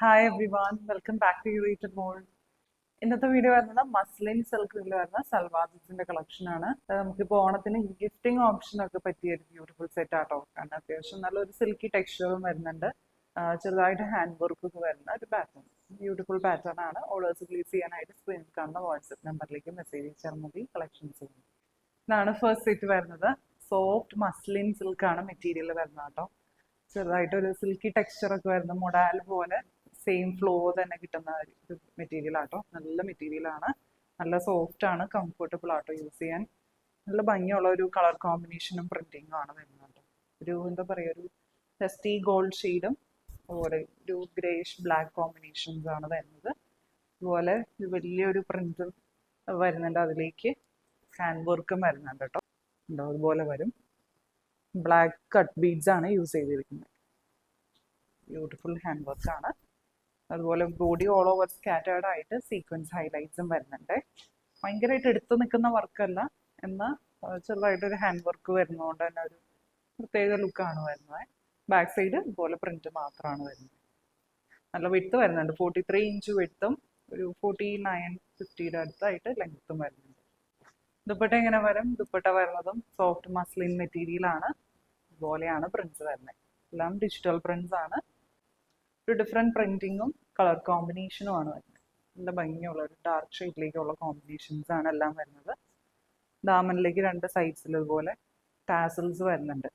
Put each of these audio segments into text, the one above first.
Hi everyone welcome back to യൂറേറ്റഡ് മോൾ. ഇന്നത്തെ വീഡിയോ വരുന്നത് മസ്ലിൻ സിൽക്കിൽ വരുന്ന സൽവാസിന്റെ കളക്ഷൻ ആണ്. നമുക്കിപ്പോൾ ഓണത്തിന് ഗിഫ്റ്റിംഗ് ഓപ്ഷനൊക്കെ പറ്റിയ ഒരു ബ്യൂട്ടിഫുൾ സെറ്റ് ആട്ടോ. കാരണം അത്യാവശ്യം നല്ലൊരു സിൽക്കി ടെക്സ്ചറും വരുന്നുണ്ട്. ചെറുതായിട്ട് ഹാൻഡ് വർക്ക് ഒക്കെ വരുന്ന ഒരു പാറ്റേൺ, ബ്യൂട്ടിഫുൾ പാറ്റേൺ ആണ്. ഓർഡേഴ്സ് പ്ലേസ് ചെയ്യാനായിട്ട് സ്ക്രീനിൽ കാണുന്ന വാട്സ്ആപ്പ് നമ്പറിലേക്ക് മെസ്സേജ് അയച്ചാൽ മതി. കളക്ഷൻസ് ചെയ്യുന്നത് ഇതാണ് ഫസ്റ്റ് സെറ്റ് വരുന്നത്. സോഫ്റ്റ് മസ്ലിൻ സിൽക്ക് ആണ് മെറ്റീരിയൽ വരുന്നത് കേട്ടോ. ചെറുതായിട്ട് ഒരു സിൽക്കി ടെക്സ്ചർ ഒക്കെ വരുന്ന മൊഡാൽ പോലെ സെയിം ഫ്ലോ തന്നെ കിട്ടുന്ന ഒരു മെറ്റീരിയൽ ആട്ടോ. നല്ല മെറ്റീരിയൽ ആണ്, നല്ല സോഫ്റ്റ് ആണ്, കംഫർട്ടബിൾ ആട്ടോ യൂസ് ചെയ്യാൻ. നല്ല ഭംഗിയുള്ള ഒരു കളർ കോമ്പിനേഷനും പ്രിന്റിങ്ങും ആണ് വരുന്നത്. ഒരു എന്താ പറയുക, ഒരു ഡസ്റ്റി ഗോൾഡ് ഷെയ്ഡും അതുപോലെ ഒരു ഗ്രേഷ് ബ്ലാക്ക് കോമ്പിനേഷൻസ് ആണ് വരുന്നത്. അതുപോലെ ഒരു വലിയൊരു പ്രിന്റും വരുന്നുണ്ട്, അതിലേക്ക് ഹാൻഡ് വർക്കും വരുന്നുണ്ട് കേട്ടോ. ഉണ്ടോ അതുപോലെ വരും. ബ്ലാക്ക് കട്ട് ബീഡ്സ് ആണ് യൂസ് ചെയ്തിരിക്കുന്നത്. ബ്യൂട്ടിഫുൾ ഹാൻഡ് വർക്ക് ആണ്. അതുപോലെ ബോഡി ഓൾ ഓവർ സ്കാറ്റേർഡ് ആയിട്ട് സീക്വൻസ് ഹൈലൈറ്റ്സും വരുന്നുണ്ട്. ഭയങ്കരമായിട്ട് എടുത്തു നിൽക്കുന്ന വർക്കല്ല, എന്നാൽ ചെറുതായിട്ടൊരു ഹാൻഡ് വർക്ക് വരുന്നതുകൊണ്ട് തന്നെ ഒരു പ്രത്യേക ലുക്കാണ് വരുന്നത്. ബാക്ക് സൈഡ് ഇതുപോലെ പ്രിന്റ് മാത്രമാണ് വരുന്നത്. നല്ല വിഡ്ത്ത് വരുന്നുണ്ട്, 43 ഇഞ്ച് വിഡ്ത്തും ഒരു 49-50 അടുത്തായിട്ട് ലെങ്ത്തും വരുന്നുണ്ട്. ദുപ്പട്ട എങ്ങനെ വരും? ദുപ്പട്ട വരുന്നതും സോഫ്റ്റ് മസ്ലിൻ മെറ്റീരിയൽ ആണ്. ഇതുപോലെയാണ് പ്രിന്റ്സ് വരുന്നത്. എല്ലാം ഡിജിറ്റൽ പ്രിന്റ്സ് ആണ്. ഒരു ഡിഫറെൻറ്റ് പ്രിന്റിങ്ങും കളർ കോമ്പിനേഷനും ആണ് വരുന്നത്. നല്ല ഭംഗിയുള്ള ഒരു ഡാർക്ക് ഷെയ്ഡിലേക്കുള്ള കോമ്പിനേഷൻസ് ആണ് എല്ലാം വരുന്നത്. ദാമനിലേക്ക് രണ്ട് സൈഡ്സിൽ ഇതുപോലെ ടാസൽസ് വരുന്നുണ്ട്.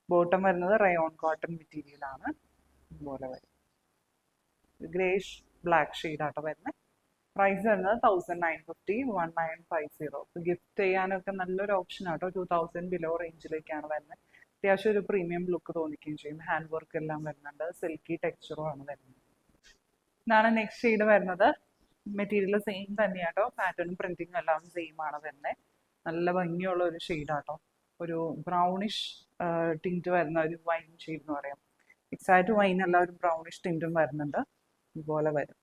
ബോട്ടം വരുന്നത് റയോൺ കോട്ടൺ മെറ്റീരിയൽ ആണ്. ഇതുപോലെ വരും. ഗ്രേഷ് ബ്ലാക്ക് ഷെയ്ഡാട്ടോ വരുന്നത്. പ്രൈസ് വരുന്നത് 1950, 1950. ഗിഫ്റ്റ് ചെയ്യാനൊക്കെ നല്ലൊരു ഓപ്ഷൻ ആട്ടോ. 2000 ബിലോ റേഞ്ചിലേക്കാണ് വരുന്നത്. അത്യാവശ്യം ഒരു പ്രീമിയം ലുക്ക് തോന്നിക്കുകയും ചെയ്യും. ഹാൻഡ് വർക്ക് എല്ലാം വരുന്നുണ്ട്, സിൽക്കി ടെക്സ്ചറും ആണ് വരുന്നത്. ഇതാണ് നെക്സ്റ്റ് ഷെയ്ഡ് വരുന്നത്. മെറ്റീരിയൽ സെയിം തന്നെയാട്ടോ, പാറ്റേണും പ്രിന്റിങ്ങും എല്ലാം സെയിം ആണ് വരുന്നത്. നല്ല ഭംഗിയുള്ള ഒരു ഷെയ്ഡാട്ടോ. ഒരു ബ്രൗണിഷ് ടിൻറ്റ് വരുന്ന ഒരു വൈൻ ഷെയ്ഡ് എന്ന് പറയാം. എക്സാക്റ്റ് വൈൻ അല്ല, ഒരു ബ്രൗണിഷ് ടിൻറ്റും വരുന്നുണ്ട്. ഇതുപോലെ വരും.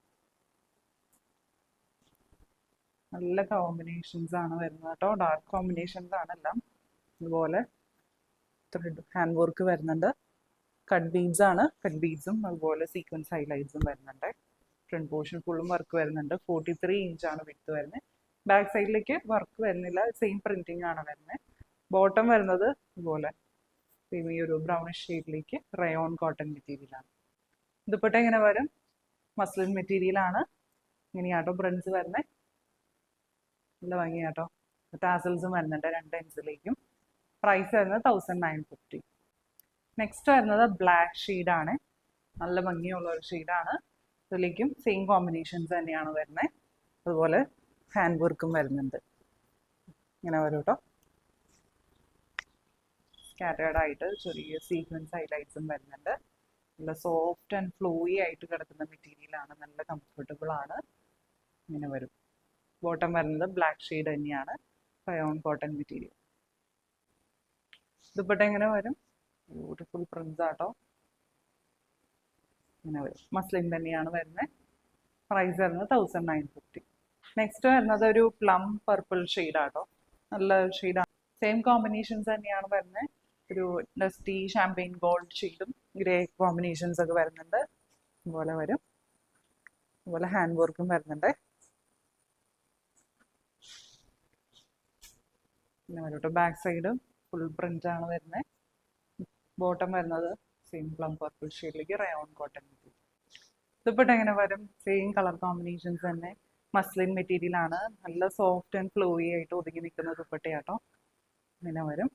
നല്ല കോമ്പിനേഷൻസ് ആണ് വരുന്നത് കേട്ടോ. ഡാർക്ക് കോമ്പിനേഷൻസ് ആണ് എല്ലാം. ഇതുപോലെ ത്രെഡ് ഹാൻഡ് വർക്ക് വരുന്നുണ്ട്. കട്ട് ബീഡ്സ് ആണ്, കട്ട് ബീഡ്സും അതുപോലെ സീക്വൻസ് ഹൈലൈറ്റ്സും വരുന്നുണ്ട്. ഫ്രണ്ട് പോർഷൻ ഫുള്ളും വർക്ക് വരുന്നുണ്ട്. 43 ഇഞ്ചാണ് വിഡ്ത്ത് വരുന്നത്. ബാക്ക് സൈഡിലേക്ക് വർക്ക് വരുന്നില്ല, സെയിം പ്രിന്റിംഗ് ആണ് വരുന്നത്. ബോട്ടം വരുന്നത് ഇതുപോലെ ഈ ഒരു ബ്രൗണിഷ് ഷെയ്ഡിലേക്ക് റയോൺ കോട്ടൺ മെറ്റീരിയൽ ആണ്. ദുപ്പട്ട എങ്ങനെ വരും? മസ്ലിൻ മെറ്റീരിയൽ ആണ്. ഇങ്ങനെയാട്ടോ പ്രിന്റ്സ് വരുന്നത്. നല്ല ഭംഗിയാട്ടോ. ടാസൽസും വരുന്നുണ്ട് രണ്ട് എൻസിലേക്കും. പ്രൈസ് വരുന്നത് 1950. നെക്സ്റ്റ് വരുന്നത് ബ്ലാക്ക് ഷെയ്ഡാണ്. നല്ല ഭംഗിയുള്ള ഒരു ഷെയ്ഡാണ്. ഇതിലേക്കും സെയിം കോമ്പിനേഷൻസ് തന്നെയാണ് വരുന്നത്. അതുപോലെ ഹാൻഡ് വർക്കും വരുന്നുണ്ട്. ഇങ്ങനെ വരും കേട്ടോ. സ്കാറ്റേർഡ് ആയിട്ട് ചെറിയ സീക്വൻസ് ഹൈലൈറ്റ്സും വരുന്നുണ്ട്. നല്ല സോഫ്റ്റ് ആൻഡ് ഫ്ലോയി ആയിട്ട് കിടക്കുന്ന മെറ്റീരിയലാണ്. നല്ല കംഫർട്ടബിൾ ആണ്. ഇങ്ങനെ വരും. ബോട്ടം വരുന്നത് ബ്ലാക്ക് ഷെയ്ഡ് തന്നെയാണ്, റയോൺ കോട്ടൺ മെറ്റീരിയൽ. ദുപ്പട്ട എങ്ങനെ വരും? ബ്യൂട്ടിഫുൾ പ്രിന്റ്സ് ആട്ടോ. ഇങ്ങനെ വരും. മസ്ലിൻ തന്നെയാണ് വരുന്നത്. പ്രൈസ് വരുന്നത് 1950. നെക്സ്റ്റ് വരുന്നത് ഒരു പ്ലം പർപ്പിൾ ഷെയ്ഡാട്ടോ. നല്ല ഷെയ്ഡാണ്. സെയിം കോമ്പിനേഷൻസ് തന്നെയാണ് വരുന്നത്. ഒരു ഡസ്റ്റി ഷാമ്പെയിൻ ഗോൾഡ് ഷെയ്ഡും ഗ്രേ കോമ്പിനേഷൻസ് ഒക്കെ വരുന്നുണ്ട്. ഇതുപോലെ വരും. അതുപോലെ ഹാൻഡ് വർക്കും വരുന്നുണ്ട്. പിന്നെ വരും കേട്ടോ. ബാക്ക് സൈഡ് ഫുൾ പ്രിന്റ് ആണ് വരുന്നത്. ബോട്ടം വരുന്നത് സെയിം പ്ലം പർപ്പിൾ ഷെയ്ഡിലേക്ക് റയോൺ കോട്ടൺ മെറ്റീരിയൽ. ദുപ്പട്ട എങ്ങനെ വരും? സെയിം കളർ കോമ്പിനേഷൻസ് തന്നെ. മസ്ലിൻ മെറ്റീരിയൽ ആണ്. നല്ല സോഫ്റ്റ് ആൻഡ് ഫ്ലോയി ആയിട്ട് ഒതുങ്ങി നിൽക്കുന്ന ദുപ്പട്ടയാട്ടോ. ഇങ്ങനെ വരും.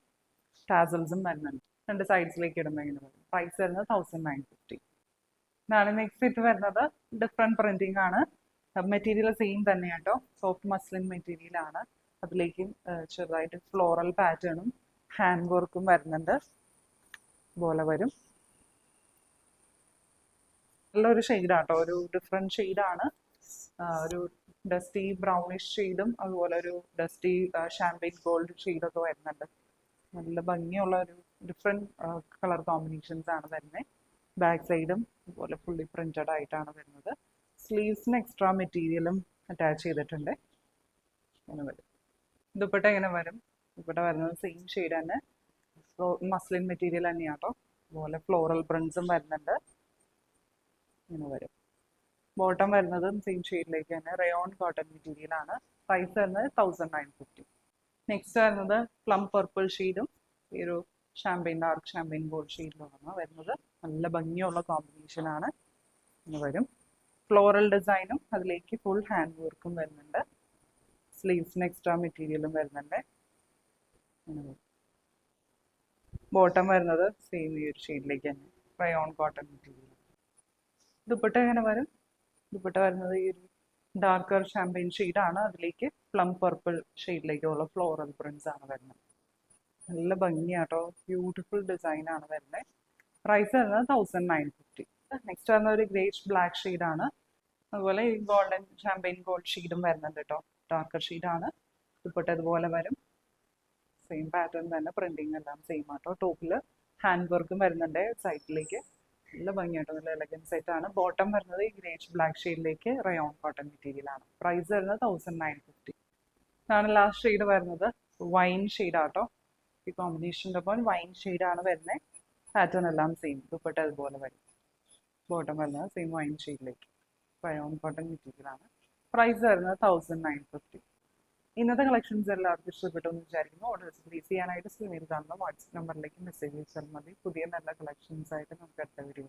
ടാസൽസും വരുന്നുണ്ട്. രണ്ട് സൈഡ്സിലേക്ക് ഇടുമ്പോൾ ഇങ്ങനെ വരും. പ്രൈസ് വരുന്നത് 1950. ഇതാണ് നെക്സ്റ്റ് സെറ്റ് വരുന്നത്. ഡിഫറെൻറ്റ് പ്രിന്റിംഗ് ആണ്. മെറ്റീരിയൽ സെയിം തന്നെയാട്ടോ. സോഫ്റ്റ് മസ്ലിൻ മെറ്റീരിയൽ ആണ്. അതിലേക്കും ചെറുതായിട്ട് ഫ്ലോറൽ പാറ്റേണും ഹാൻഡ് വർക്കും വരുന്നുണ്ട്. ഇതുപോലെ വരും. നല്ലൊരു ഷെയ്ഡാട്ടോ. ഒരു ഡിഫറെൻറ്റ് ഷെയ്ഡാണ്. ഒരു ഡസ്റ്റി ബ്രൗണിഷ് ഷെയ്ഡും അതുപോലെ ഒരു ഡസ്റ്റി ഷാമ്പെയിൻ ഗോൾഡ് ഷെയ്ഡൊക്കെ വരുന്നുണ്ട്. നല്ല ഭംഗിയുള്ള ഒരു ഡിഫറെൻറ്റ് കളർ കോമ്പിനേഷൻസ് ആണ് വരുന്നത്. ബാക്ക് സൈഡും അതുപോലെ ഫുള്ളി പ്രിന്റഡ് ആയിട്ടാണ് വരുന്നത്. സ്ലീവ്സിന് എക്സ്ട്രാ മെറ്റീരിയലും അറ്റാച്ച് ചെയ്തിട്ടുണ്ട്. ഇങ്ങനെ വരും. ദുപ്പട്ട എങ്ങനെ വരും? ദുപ്പട്ട വരുന്നത് സെയിം ഷെയ്ഡ് തന്നെ, മസ്ലിൻ മെറ്റീരിയൽ തന്നെയാട്ടോ. അതുപോലെ ഫ്ലോറൽ പ്രിന്റ്സും വരുന്നുണ്ട്. ഇങ്ങനെ വരും. ബോട്ടം വരുന്നതും സെയിം ഷെയ്ഡിലേക്ക് തന്നെ റയോൺ കോട്ടൺ മെറ്റീരിയൽ ആണ്. പ്രൈസ് വരുന്നത് 1950. നെക്സ്റ്റ് വരുന്നത് പ്ലം പർപ്പിൾ ഷെയ്ഡും ഈ ഒരു ഡാർക്ക് ഷാമ്പയിൻ ഗോൾഡ് ഷെയ്ഡിലുമാണ് വരുന്നത്. നല്ല ഭംഗിയുള്ള കോമ്പിനേഷൻ ആണ് ഇന്ന് വരും. ഫ്ലോറൽ ഡിസൈനും അതിലേക്ക് ഫുൾ ഹാൻഡ് വർക്കും വരുന്നുണ്ട്. സ്ലീവ്സിന് എക്സ്ട്രാ മെറ്റീരിയലും വരുന്നുണ്ട്. ബോട്ടം വരുന്നത് സെയിം ഈ ഒരു ഷെയ്ഡിലേക്ക് തന്നെ റയോൺ കോട്ടൺ മെറ്റീരിയൽ. ദുപ്പട്ട എങ്ങനെ വരും? ദുപ്പട്ട വരുന്നത് ഈ ഒരു ഡാർക്കർ ഷാമ്പയിൻ ഷെയ്ഡാണ്. അതിലേക്ക് പ്ലം പർപ്പിൾ ഷെയ്ഡിലേക്കുള്ള ഫ്ലോറൽ പ്രിന്റ്സ് ആണ് വരുന്നത്. നല്ല ഭംഗിയാട്ടോ, ബ്യൂട്ടിഫുൾ ഡിസൈൻ ആണ് വരുന്നത്. പ്രൈസ് വരുന്നത് 1950. നെക്സ്റ്റ് വരുന്ന ഒരു ഗ്രേഷ് ബ്ലാക്ക് ഷെയ്ഡാണ്. അതുപോലെ ഈ ഗോൾഡൻ ഷാമ്പയിൻ ഗോൾഡ് ഷെയ്ഡും വരുന്നുണ്ട് കേട്ടോ. ഡാർക്കർ ഷെയ്ഡാണ്. ദുപ്പട്ട ഇതുപോലെ വരും. സെയിം പാറ്റേൺ തന്നെ, പ്രിന്റിങ് എല്ലാം സെയിം ആട്ടോ. ടോപ്പിൽ ഹാൻഡ് വർക്കും വരുന്നുണ്ട് സൈഡിലേക്ക്. നല്ല ഭംഗിയാട്ടോ, നല്ല എലഗൻസ് ആയിട്ടാണ്. ബോട്ടം വരുന്നത് ഈ ഗ്രേഷ് ബ്ലാക്ക് ഷെയ്ഡിലേക്ക് റയോൺ കോട്ടൺ മെറ്റീരിയൽ ആണ്. പ്രൈസ് വരുന്നത് 1950. ഇതാണ് ലാസ്റ്റ് ഷെയ്ഡ് വരുന്നത്. വൈൻ ഷെയ്ഡാട്ടോ. ഈ കോമ്പിനേഷൻ്റെ ഒപ്പം വൈൻ ഷെയ്ഡാണ് വരുന്നത്. പാറ്റേൺ എല്ലാം സെയിം. ദുപ്പട്ട ഇതുപോലെ വരും. ബോട്ടം വരുന്നത് സെയിം വൈൻ ഷെയ്ഡിലേക്ക് റയോൺ കോട്ടൺ മെറ്റീരിയൽ ആണ്. പ്രൈസ് വരുന്നത് 1950. ഇന്നത്തെ കളക്ഷൻസ് എല്ലാവർക്കും ഇഷ്ടപ്പെട്ടു എന്ന് വിചാരിക്കുന്നു. ഓർഡേഴ്സ് പ്ലേസ് ചെയ്യാനായിട്ട് സ്ക്രീനിൽ കാണുന്ന വാട്സ്ആപ്പ് നമ്പറിലേക്ക് മെസ്സേജ് അയച്ചാൽ മതി. പുതിയ നല്ല കളക്ഷൻസ് ആയിട്ട് നമുക്ക് അടുത്ത വീഡിയോ